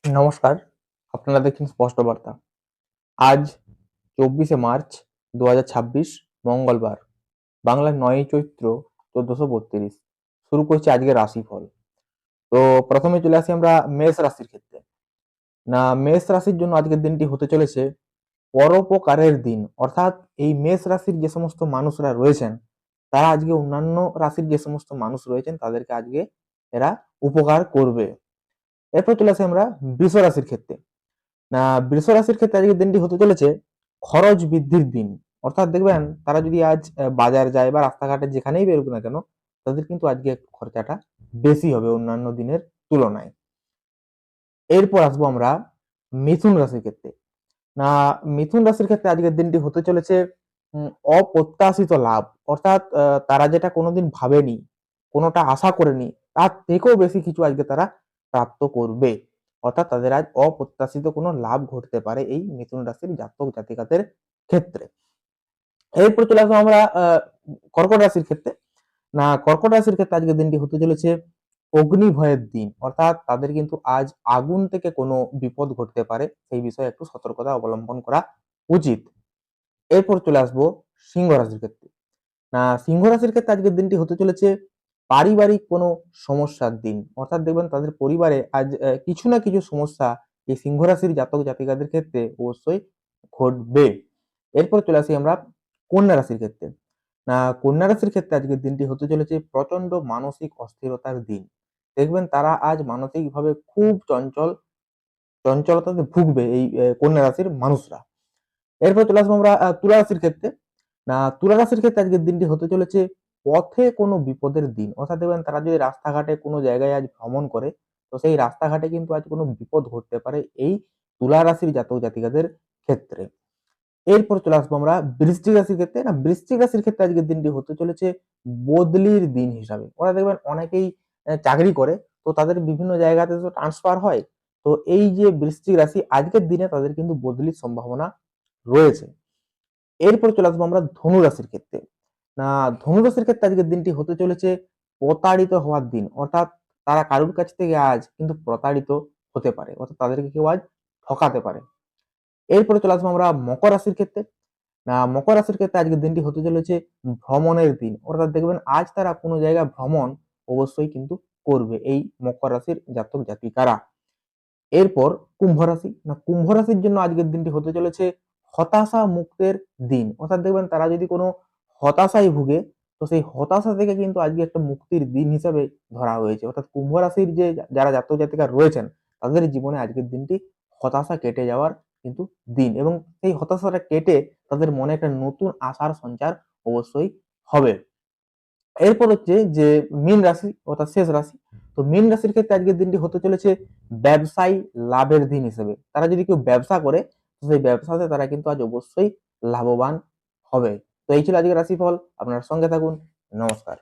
নমস্কার, আপনারা দেখছেন স্পষ্ট বার্তা। আজ ২৪শে মার্চ ২০২৬ মঙ্গলবার। বাংলার ৯ই চৈত্র ১৪৩২। শুরু করছি আজকের রাশিফল। তো প্রথমে চলে আসি আমরা মেষ রাশির ক্ষেত্রে। মেষ রাশির জন্য আজকের দিনটি হতে চলেছে পরোপকারের দিন। অর্থাৎ এই মেষ রাশির যে সমস্ত মানুষরা রয়েছেন, তারা আজকে অন্যান্য রাশির যে সমস্ত মানুষ রয়েছেন তাদেরকে আজকে এরা উপকার করবে। এরপর চলে আসি আমরা বৃষ রাশির ক্ষেত্রে। বৃষ রাশির ক্ষেত্রে আজকের দিনটি হতে চলেছে খরচ বৃদ্ধির দিন। অর্থাৎ দেখবেন তারা যদি আজ বাজার যায় বা রাস্তাঘাটে যেখানেই বেরোক না কেন, তাদের কিন্তু আজকে খরচাটা বেশি হবে অন্যান্য দিনের তুলনায়। এরপর আসবো আমরা মিথুন রাশির ক্ষেত্রে। না মিথুন রাশির ক্ষেত্রে আজকের দিনটি হতে চলেছে অপ্রত্যাশিত লাভ। অর্থাৎ তারা যেটা কোনোদিন ভাবেনি, কোনোটা আশা করেনি, তার থেকেও বেশি কিছু আজকে তারা প্রাপ্ত করবে। অর্থাৎ তাদের আজ অপ্রত্যাশিত কোনো লাভ ঘটতে পারে এই মিথুন রাশির জাতক জাতিকাদের ক্ষেত্রে। এরপর চলে আসবো আমরা কর্কট রাশির ক্ষেত্রে। কর্কট রাশির ক্ষেত্রে আজকের দিনটি হতে চলেছে অগ্নি ভয়ের দিন। অর্থাৎ তাদের কিন্তু আজ আগুন থেকে কোনো বিপদ ঘটতে পারে, সেই বিষয়ে একটু সতর্কতা অবলম্বন করা উচিত। এরপর চলে আসবো সিংহ রাশির ক্ষেত্রে। সিংহ রাশির ক্ষেত্রে আজকের দিনটি হতে চলেছে পারিবারিক কোনো সমস্যার দিন। অর্থাৎ দেখবেন তাদের পরিবারে আজ কিছু না কিছু সমস্যা এই সিংহ রাশির জাতক জাতিকাদের ক্ষেত্রে অবশ্যই ঘটবে। এরপর চলে আসি আমরা কন্যা রাশির ক্ষেত্রে। কন্যা রাশির ক্ষেত্রে আজকের দিনটি হতে চলেছে প্রচন্ড মানসিক অস্থিরতার দিন। দেখবেন তারা আজ মানসিকভাবে খুব চঞ্চলতাতে ভুগবে এই কন্যা রাশির মানুষরা। এরপর চলে আসবো আমরা তুলা রাশির ক্ষেত্রে। তুলা রাশির ক্ষেত্রে আজকের দিনটি হতে চলেছে পথে কোনো বিপদের দিন। অর্থাৎ দেখবেন তারা যদি রাস্তাঘাটে কোনো জায়গায় আজ ভ্রমণ করে, তো সেই রাস্তাঘাটে কিন্তু আজ কোনো বিপদ ঘটতে পারে এই তুলা রাশির জাতক জাতিকাদের ক্ষেত্রে। এরপর চলে আসবো আমরা বৃশ্চিক রাশির ক্ষেত্রে। বৃশ্চিক রাশির ক্ষেত্রে আজকের দিনটি হতে চলেছে বদলির দিন হিসাবে। ওরা দেখবেন অনেকেই চাকরি করে, তো তাদের বিভিন্ন জায়গাতে তো ট্রান্সফার হয়। তো এই যে বৃশ্চিক রাশি, আজকের দিনে তাদের কিন্তু বদলির সম্ভাবনা রয়েছে। এরপর চলে আসবো আমরা ধনু রাশির ক্ষেত্রে। না ধনু রাশির ক্ষেত্রে আজকের দিনটি হতে চলেছে প্রতারিত হওয়ার দিন। অর্থাৎ তারা কারুর কাছ থেকে আজ কিন্তু প্রতারিত হতে পারে। অর্থাৎ তাদেরকে কেউ আজ ঠকাতে পারে। এরপরে চলে আসবো আমরা মকর রাশির ক্ষেত্রে। মকর রাশির ক্ষেত্রে আজকের দিনটি হতে চলেছে ভ্রমণের দিন। অর্থাৎ দেখবেন আজ তারা কোনো জায়গায় ভ্রমণ অবশ্যই কিন্তু করবে এই মকর রাশির জাতক জাতিকারা। এরপর কুম্ভ রাশি। কুম্ভ রাশির জন্য আজকের দিনটি হতে চলেছে হতাশা মুক্তের দিন। অর্থাৎ দেখবেন তারা যদি কোনো হতাশায় ভুগে, তো সেই হতাশা থেকে কিন্তু আজকে একটা মুক্তির দিন হিসাবে ধরা হয়েছে। অর্থাৎ কুম্ভ রাশির যে যারা জাতক জাতিকা রয়েছেন, তাদের জীবনে আজকের দিনটি হতাশা কেটে যাওয়ার কিন্তু দিন, এবং সেই হতাশাটা কেটে তাদের মনে একটা নতুন আশার সঞ্চার অবশ্যই হবে। এরপর হচ্ছে যে মীন রাশি, অর্থাৎ শেষ রাশি। তো মীন রাশির ক্ষেত্রে আজকের দিনটি হতে চলেছে ব্যবসায়ী লাভের দিন হিসেবে। তারা যদি কেউ ব্যবসা করে, তো সেই ব্যবসাতে তারা কিন্তু আজ অবশ্যই লাভবান হবে। তো এই ছিল আজকের রাশিফল। আপনার সঙ্গে থাকুন। নমস্কার।